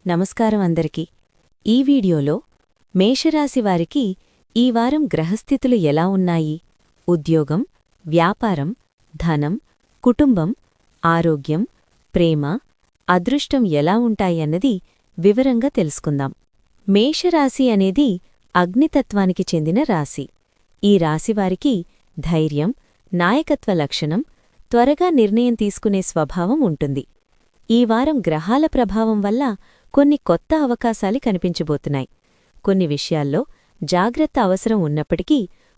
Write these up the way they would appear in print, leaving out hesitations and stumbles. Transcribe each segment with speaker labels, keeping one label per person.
Speaker 1: నమస్కారం అందరికీ. ఈ వీడియోలో మేషరాశి వారికి ఈ వారం గ్రహస్థితులు ఎలా ఉన్నాయి, ఉద్యోగం, వ్యాపారం, ధనం, కుటుంబం, ఆరోగ్యం, ప్రేమ, అదృష్టం ఎలా ఉంటాయన్నది వివరంగా తెలుసుకుందాం. మేషరాశి అనేది అగ్నితత్వానికి చెందిన రాశి. ఈ రాశివారికి ధైర్యం, నాయకత్వ లక్షణం, త్వరగా నిర్ణయం తీసుకునే స్వభావం ఉంటుంది. ఈ వారం గ్రహాల ప్రభావం వల్ల కొన్ని కొత్త అవకాశాలు కనిపించబోతున్నాయి. కొన్ని విషయాల్లో జాగ్రత్త అవసరం ఉన్నప్పటికీ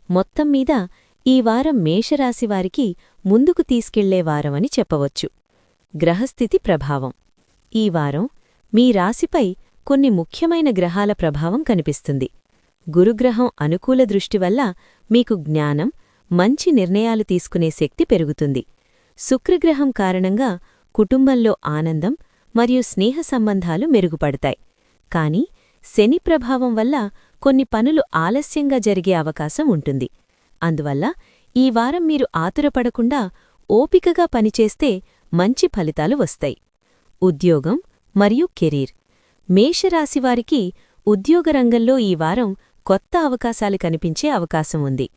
Speaker 1: మొత్తం మీద ఈ వారం మేషరాశివారికి ముందుకు తీసుకెళ్లే వారమని చెప్పవచ్చు. గ్రహస్థితి ప్రభావం. ఈ వారం మీ రాశిపై కొన్ని ముఖ్యమైన గ్రహాల ప్రభావం కనిపిస్తుంది. గురుగ్రహం అనుకూల దృష్టి వల్ల మీకు జ్ఞానం, మంచి నిర్ణయాలు తీసుకునే శక్తి పెరుగుతుంది. శుక్రగ్రహం కారణంగా కుటుంబంలో ఆనందం మరియు స్నేహ సంబంధాలు మెరుగుపడతాయి. కాని శని ప్రభావం వల్ల కొన్ని పనులు ఆలస్యంగా జరిగే అవకాశం ఉంటుంది. అందువల్ల ఈ వారం మీరు ఆతురపడకుండా ఓపికగా పనిచేస్తే మంచి ఫలితాలు వస్తాయి. ఉద్యోగం మరియు కెరీర్. మేషరాశివారికి ఉద్యోగరంగంలో ఈ వారం కొత్త అవకాశాలు కనిపించే అవకాశం ఉంది.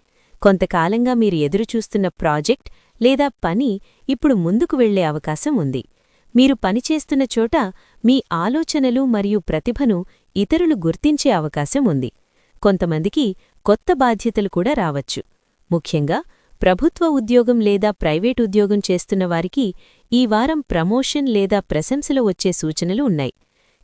Speaker 1: కొంతకాలంగా మీరు ఎదురుచూస్తున్న ప్రాజెక్ట్ లేదా పని ఇప్పుడు ముందుకు వెళ్లే అవకాశం ఉంది. మీరు పనిచేస్తున్న చోట మీ ఆలోచనలు మరియు ప్రతిభను ఇతరులు గుర్తించే అవకాశం ఉంది. కొంతమందికి కొత్త బాధ్యతలు కూడా రావచ్చు. ముఖ్యంగా ప్రభుత్వ ఉద్యోగం లేదా ప్రైవేట్ ఉద్యోగం చేస్తున్నవారికి ఈ వారం ప్రమోషన్ లేదా ప్రశంసలు వచ్చే సూచనలు ఉన్నాయి.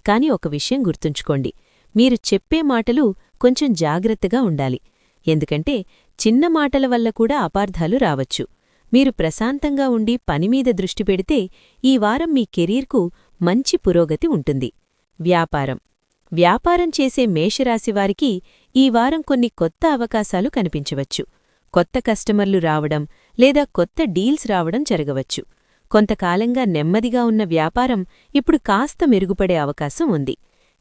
Speaker 1: కాని ఒక విషయం గుర్తుంచుకోండి, మీరు చెప్పే మాటలు కొంచెం జాగ్రత్తగా ఉండాలి. ఎందుకంటే చిన్న మాటల వల్ల కూడా అపార్థాలు రావచ్చు. మీరు ప్రశాంతంగా ఉండి పనిమీద దృష్టి పెడితే ఈ వారం మీ కెరీర్కు మంచి పురోగతి ఉంటుంది. వ్యాపారం. వ్యాపారం చేసే మేషరాశివారికి ఈ వారం కొన్ని కొత్త అవకాశాలు కనిపించవచ్చు. కొత్త కస్టమర్లు రావడం లేదా కొత్త డీల్స్ రావడం జరగవచ్చు. కొంతకాలంగా నెమ్మదిగా ఉన్న వ్యాపారం ఇప్పుడు కాస్త మెరుగుపడే అవకాశం ఉంది.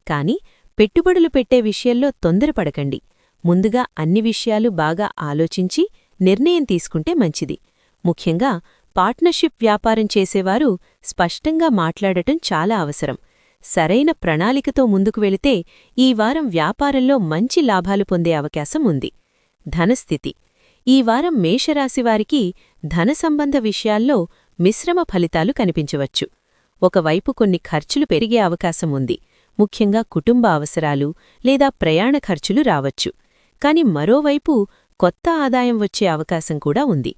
Speaker 1: కాని పెట్టుబడులు పెట్టే విషయంలో తొందరపడకండి. ముందుగా అన్ని విషయాలు బాగా ఆలోచించి నిర్ణయం తీసుకుంటే మంచిది. ముఖ్యంగా పార్ట్నర్షిప్ వ్యాపారం చేసేవారు స్పష్టంగా మాట్లాడటం చాలా అవసరం. సరైన ప్రణాళికతో ముందుకు వెళితే ఈ వారం వ్యాపారంలో మంచి లాభాలు పొందే అవకాశం ఉంది. ధనస్థితి. ఈ వారం మేషరాశివారికి ధన సంబంధ విషయాల్లో మిశ్రమ ఫలితాలు కనిపించవచ్చు. ఒకవైపు కొన్ని ఖర్చులు పెరిగే అవకాశం ఉంది. ముఖ్యంగా కుటుంబ అవసరాలు లేదా ప్రయాణ ఖర్చులు రావచ్చు. కాని మరోవైపు కొత్త ఆదాయం వచ్చే అవకాశం కూడా ఉంది.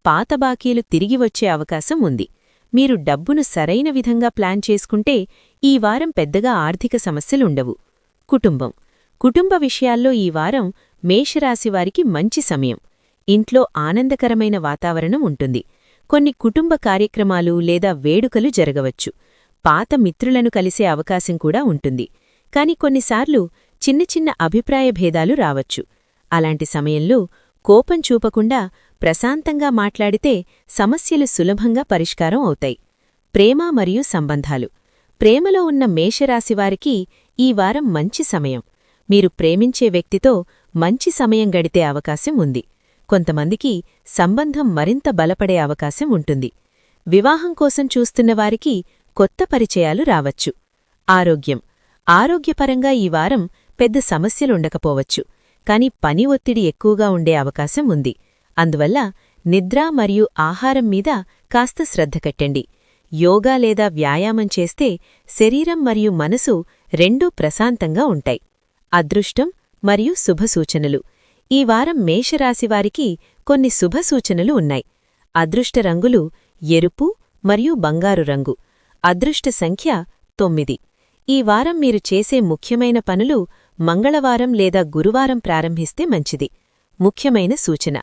Speaker 1: పాత బాకీలు తిరిగి వచ్చే అవకాశం ఉంది. మీరు డబ్బును సరైన విధంగా ప్లాన్ చేసుకుంటే ఈ వారం పెద్దగా ఆర్థిక సమస్యలుండవు. కుటుంబం. కుటుంబ విషయాల్లో ఈ వారం మేషరాశివారికి మంచి సమయం. ఇంట్లో ఆనందకరమైన వాతావరణం ఉంటుంది. కొన్ని కుటుంబ కార్యక్రమాలు లేదా వేడుకలు జరగవచ్చు. పాత మిత్రులను కలిసే అవకాశం కూడా ఉంటుంది. కాని కొన్నిసార్లు చిన్న చిన్న అభిప్రాయ భేదాలు రావచ్చు. అలాంటి సమయంలో కోపం చూపకుండా ప్రశాంతంగా మాట్లాడితే సమస్యలు సులభంగా పరిష్కారం అవుతాయి. ప్రేమ మరియు సంబంధాలు. ప్రేమలో ఉన్న మేషరాశివారికి ఈ వారం మంచి సమయం. మీరు ప్రేమించే వ్యక్తితో మంచి సమయం గడితే అవకాశం ఉంది. కొంతమందికి సంబంధం మరింత బలపడే అవకాశం ఉంటుంది. వివాహం కోసం చూస్తున్నవారికి కొత్త పరిచయాలు రావచ్చు. ఆరోగ్యం. ఆరోగ్యపరంగా ఈ వారం పెద్ద సమస్యలుండకపోవచ్చు. కాని పని ఒత్తిడి ఎక్కువగా ఉండే అవకాశం ఉంది. అందువల్ల నిద్ర మరియు ఆహారం మీద కాస్త శ్రద్ధ కట్టండి. యోగా లేదా వ్యాయామం చేస్తే శరీరం మరియు మనసు రెండూ ప్రశాంతంగా ఉంటాయి. అదృష్టం మరియు శుభసూచనలు. ఈ వారం మేషరాశివారికి కొన్ని శుభసూచనలు ఉన్నాయి. అదృష్ట రంగులు ఎరుపు మరియు బంగారు రంగు. అదృష్ట సంఖ్య 9. ఈ వారం మీరు చేసే ముఖ్యమైన పనులు మంగళవారం లేదా గురువారం ప్రారంభిస్తే మంచిది. ముఖ్యమైన సూచన.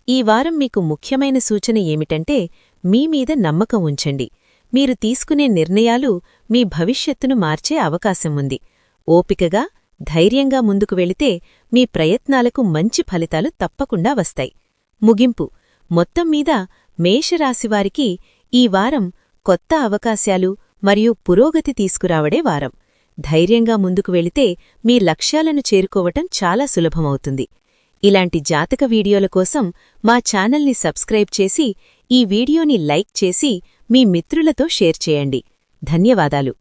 Speaker 1: ఈ వారం మీకు ముఖ్యమైన సూచన ఏమిటంటే మీమీద నమ్మకం ఉంచండి. మీరు తీసుకునే నిర్ణయాలు మీ భవిష్యత్తును మార్చే అవకాశం ఉంది. ఓపికగా, ధైర్యంగా ముందుకు వెళితే మీ ప్రయత్నాలకు మంచి ఫలితాలు తప్పకుండా వస్తాయి. ముగింపు. మొత్తం మీద మేషరాశివారికి ఈ వారం కొత్త అవకాశాలు మరియు పురోగతి తీసుకురావడే వారం. ధైర్యంగా ముందుకు వెళితే మీ లక్ష్యాలను చేరుకోవటం చాలా సులభమవుతుంది. ఇలాంటి జాతక వీడియోల కోసం మా ఛానల్ని సబ్స్క్రైబ్ చేసి ఈ వీడియోని లైక్ చేసి మీ మిత్రులతో షేర్ చేయండి. ధన్యవాదాలు.